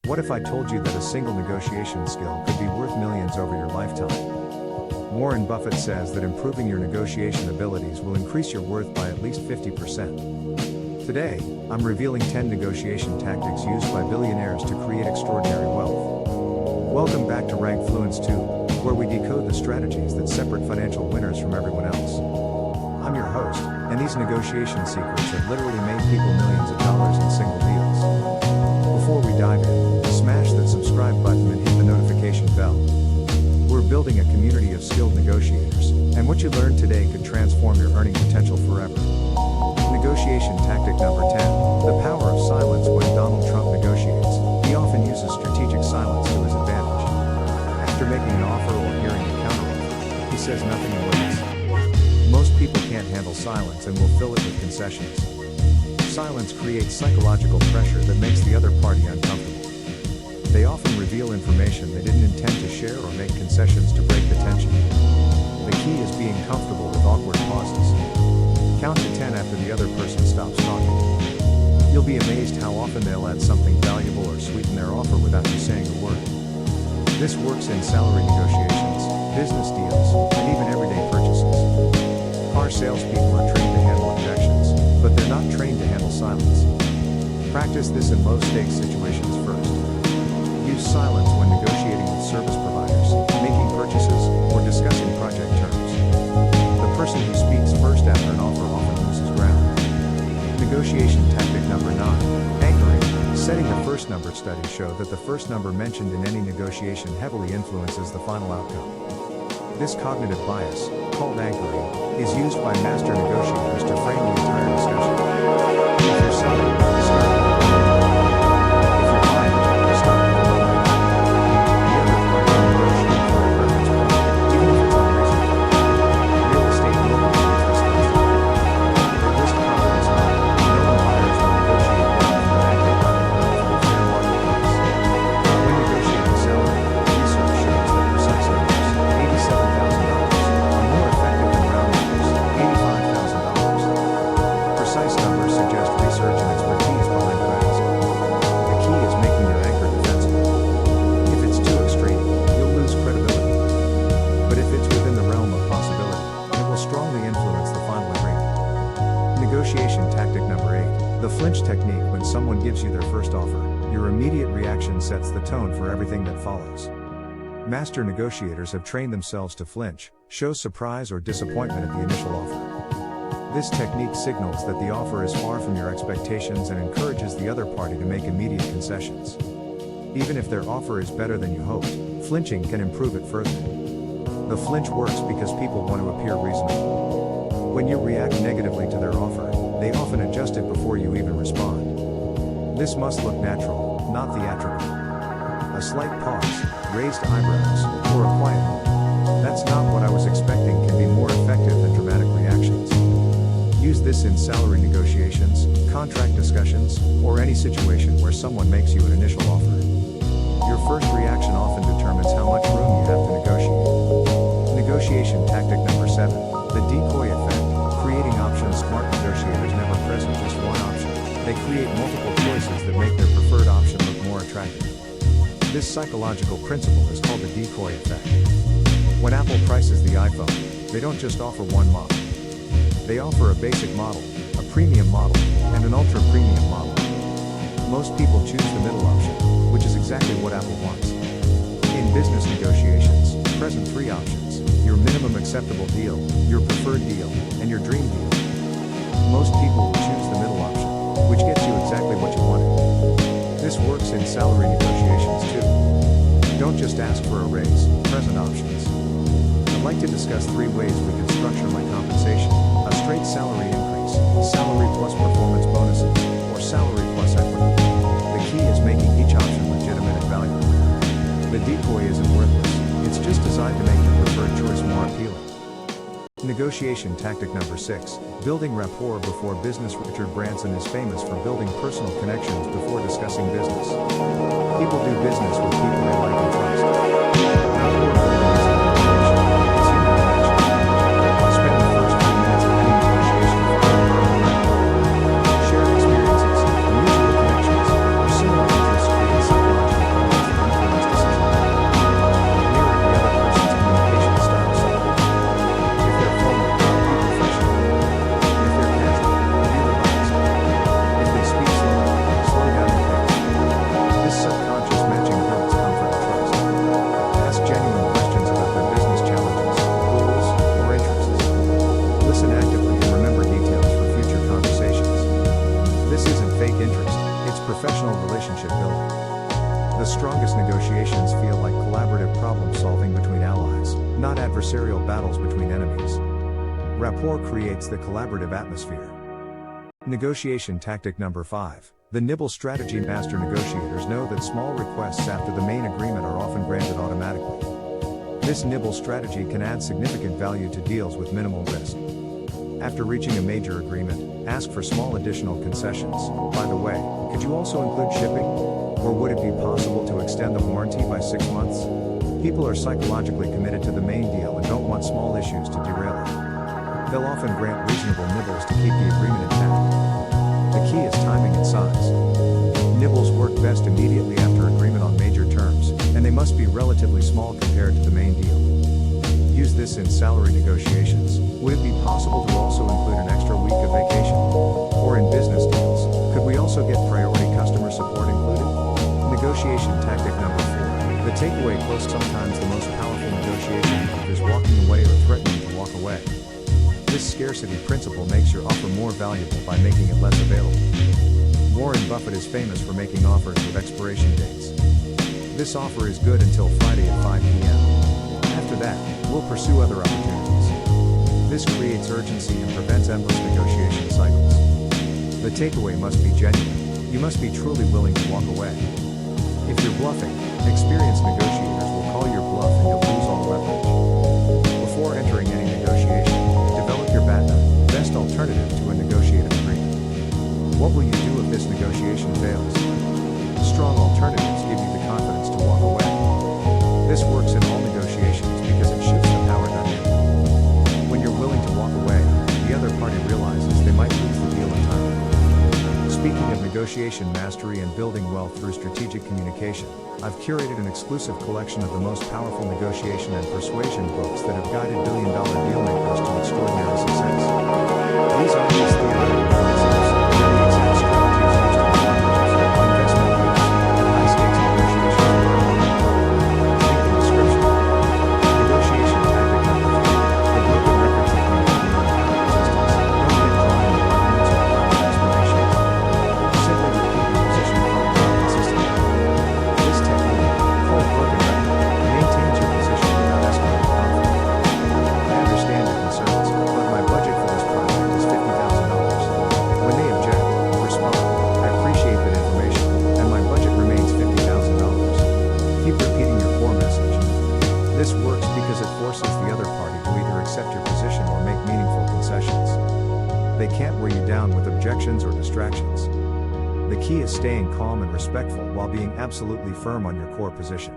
What if I told you that a single negotiation skill could be worth millions over your lifetime? Warren Buffett says that improving your negotiation abilities will increase your worth by at least 50%. Today, I'm revealing 10 negotiation tactics used by billionaires to create extraordinary wealth. Welcome back to Rank Fluence 2, where we decode the strategies that separate financial winners from everyone else. I'm your host, and these negotiation secrets have literally made people millions of dollars in single deals. Before we dive in, smash that subscribe button and hit the notification bell. We're building a community of skilled negotiators, and what you learn today could transform your earning potential forever. Negotiation tactic number 10, the power of silence. When Donald Trump negotiates, he often uses strategic silence to his advantage. After making an offer or hearing a counteroffer, he says nothing and waits. Most people can't handle silence and will fill it with concessions. Silence creates psychological pressure that makes the other party uncomfortable. They often reveal information they didn't intend to share or make concessions to break the tension. The key is being comfortable with awkward pauses. Count to 10 after the other person stops talking. You'll be amazed how often they'll add something valuable or sweeten their offer without you saying a word. This works in salary negotiations, business deals, and even everyday purchases. Car salespeople are trained to handle objections, but they're not trained to handle silence. Practice this in low-stakes situations first. Use silence when negotiating with service providers, making purchases, or discussing project terms. The person who speaks first after an offer often loses ground. Negotiation tactic number 9, anchoring. Setting the first number. Studies show that the first number mentioned in any negotiation heavily influences the final outcome. This cognitive bias, called anchoring, is used by master negotiators to frame the entire discussion. If you're selling, start with if you're buying, start with the other party will negotiate for a reference point, even if it's unreasonable. Real estate brokers use this concept. They risk confidence high, knowing buyers will negotiate better from an anchor rather than from a fair market price. When negotiating salary, research shows that precise numbers, $87,000, are more effective than round numbers, $85,000. Precise numbers suggest research and expertise behind what ask. The key is making your anchor defensible. If it's too extreme, you'll lose credibility. But if it's within the realm of possibility, it will strongly influence the final agreement. Negotiation tactic number 8, the flinch technique. When someone gives you their first offer, your immediate reaction sets the tone for everything that follows. Master negotiators have trained themselves to flinch, show surprise or disappointment at the initial offer. This technique signals that the offer is far from your expectations and encourages the other party to make immediate concessions. Even if their offer is better than you hoped, flinching can improve it further. The flinch works because people want to appear reasonable. When you react negatively to their offer, they often adjust it before you even respond. This must look natural, not theatrical. A slight pause, raised eyebrows, or a quiet "that's not what I was expecting" can be more effective than dramatic reactions. Use this in salary negotiations, contract discussions, or any situation where someone makes you an initial offer. Your first reaction often determines how much room you have to negotiate. Negotiation tactic number 7, the decoy effect. Creating options. Smart negotiators never present just one option. They create multiple choices that make their preferred option look more attractive. This psychological principle is called the decoy effect. When Apple prices the iPhone, they don't just offer one model. They offer a basic model, a premium model, and an ultra-premium model. Most people choose the middle option, which is exactly what Apple wants. In business negotiations, present 3 options: your minimum acceptable deal, your preferred deal, and your dream deal. Most people will choose the middle option, which gets you exactly what you wanted. This works in salary negotiations too. Don't just ask for a raise, present options. I'd like to discuss 3 ways we can structure my compensation: a straight salary increase, salary plus performance bonuses, or salary plus equity. The key is making each option legitimate and valuable. The decoy isn't worthless, it's just designed to make your preferred choice more appealing. Negotiation tactic number 6, building rapport before business. Richard Branson is famous for building personal connections before discussing business. People do business with people they like and trust. Rapport building is a combination. It's human connection. Spend the first 3 minutes of any negotiation finding common ground. Shared experiences, mutual connections, or similar interests create psychological The strongest negotiations feel like collaborative problem solving between allies, not adversarial battles between enemies. Rapport creates the collaborative atmosphere. Negotiation tactic number 5. The nibble strategy. Master negotiators know that small requests after the main agreement are often granted automatically. This nibble strategy can add significant value to deals with minimal risk. After reaching a major agreement, ask for small additional concessions. By the way, could you also include shipping? Or would it be possible to extend the warranty by 6 months? People are psychologically committed to the main deal and don't want small issues to derail it. They'll often grant reasonable nibbles to keep the agreement intact. The key is timing and size. Nibbles work best immediately after agreement on major terms, and they must be relatively small compared to the main deal. Use this in salary negotiations. Would it be possible to also include an extra week of vacation? Or in business deals, could we also get priority customer support included? Negotiation tactic number 4. The takeaway close. Sometimes the most powerful negotiation is walking away or threatening to walk away. This scarcity principle makes your offer more valuable by making it less available. Warren Buffett is famous for making offers with expiration dates. This offer is good until Friday at 5 p.m. After that, we'll pursue other opportunities. This creates urgency and prevents endless negotiation cycles. The takeaway must be genuine. You must be truly willing to walk away. If you're bluffing, experienced negotiators will call your bluff and you'll lose all leverage. Before entering any negotiation, develop your best alternative to a negotiated agreement. What will you do if this negotiation fails? Strong alternatives give you the confidence to walk away. This works in all negotiations because it shifts the power dynamic. When you're willing to walk away, the other party realizes they might lose the deal entirely. Speaking of negotiation mastery and building wealth through strategic communication, I've curated an exclusive collection of the most powerful negotiation and persuasion books that have guided billion-dollar dealmakers to extraordinary success. These aren't just theoretical concepts, they're the exact strategies used in partnerships, investment deals, and high-stakes negotiations. Link in description. Negotiation tactic number 3. The broken record technique of resistance. Don't get drawn into arguments or elaborate explanations. Simply repeat your position calmly and consistently. This technique, called broken record, maintains your position without escalating conflict. I understand your concerns, but my budget for this project is $50,000. When they object, respond, I appreciate that information, and my budget remains $50,000. Keep repeating your core message. This works because it forces the other party to either accept your position or make meaningful concessions. They can't wear you down with objections or distractions. The key is staying calm and respectful while being absolutely firm on your core position.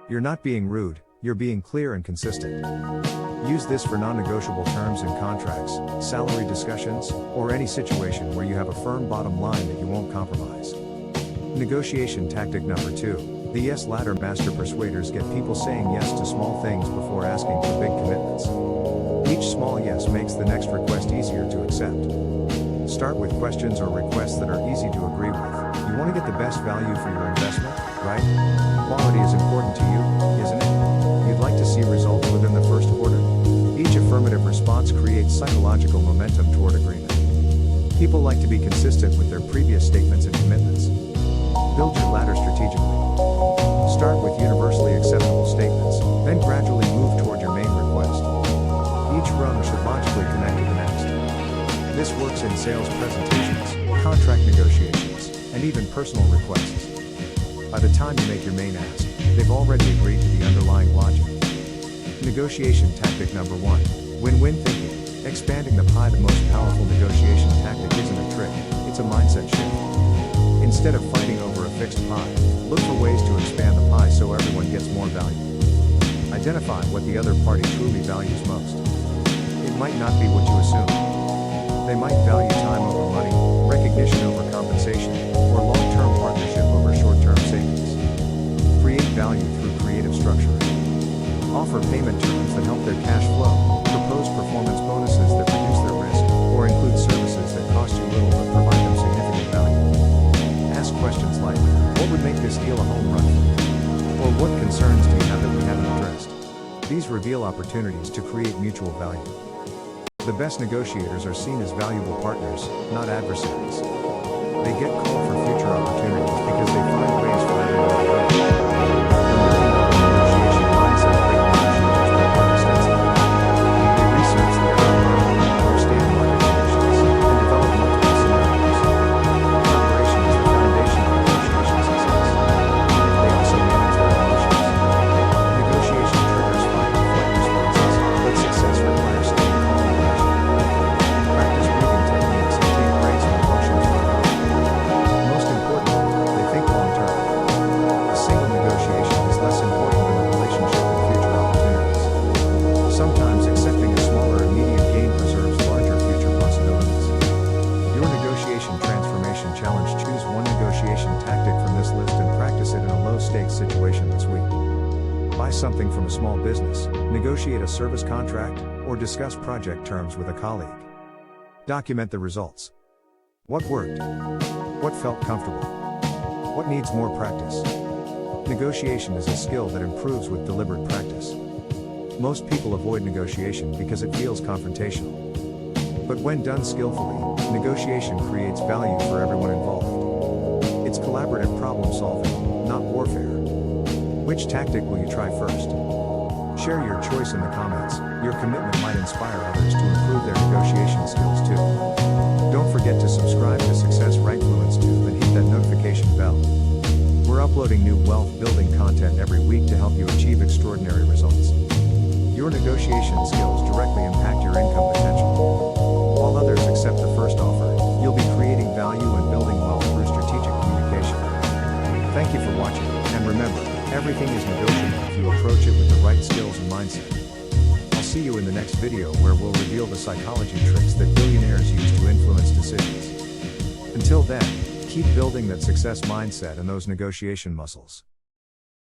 You're not being rude, you're being clear and consistent. Use this for non-negotiable terms in contracts, salary discussions, or any situation where you have a firm bottom line that you won't compromise. Negotiation tactic number 2. The yes ladder. Master persuaders get people saying yes to small things before asking for big commitments. Each small yes makes the next request easier to accept. Start with questions or requests that are easy to agree with. You want to get the best value for your investment, right? Quality is important to you, isn't it? You'd like to see results within the first quarter. Each affirmative response creates psychological momentum toward agreement. People like to be consistent with their previous statements and commitments. Build your ladder strategically. Start with universally acceptable statements, then gradually move toward your main request. Each rung should logically connect to the next. This works in sales presentations, contract negotiations, and even personal requests. By the time you make your main ask, they've already agreed to the underlying logic. Negotiation tactic number 1. Win-win thinking. Expanding the pie. The most powerful negotiation tactic isn't a trick, it's a mindset shift. Instead of fighting over a fixed pie, look for ways to expand the pie so everyone gets more value. Identify what the other party truly values most. It might not be what you assume. They might value time over money, recognition over compensation, or long-term partnership over short-term savings. Create value through creative structuring. Offer payment terms that help their cash flow, propose performance bonuses that reduce their risk, or include services that cost you little but provide them significant value. Ask questions like, what would make this deal a home run for you? Or what concerns do you have that we haven't addressed? These reveal opportunities to create mutual value. The best negotiators are seen as valuable partners, not adversaries. They get called for future opportunities because they find ways for everyone to win. Buy something from a small business, negotiate a service contract, or discuss project terms with a colleague. Document the results. What worked? What felt comfortable? What needs more practice? Negotiation is a skill that improves with deliberate practice. Most people avoid negotiation because it feels confrontational. But when done skillfully, negotiation creates value for everyone involved. It's collaborative problem solving, not warfare. Which tactic will you try first? Share your choice in the comments. Your commitment might inspire others to improve their negotiation skills too. Don't forget to subscribe to Success Rankfluence Tube and hit that notification bell. We're uploading new wealth building content every week to help you achieve extraordinary results. Your negotiation skills directly impact your income potential. While others accept the first offer, you'll be creating value and building wealth through strategic communication. Thank you for watching, and remember, everything is negotiable if you approach it with the right skills and mindset. I'll see you in the next video where we'll reveal the psychology tricks that billionaires use to influence decisions. Until then, keep building that success mindset and those negotiation muscles.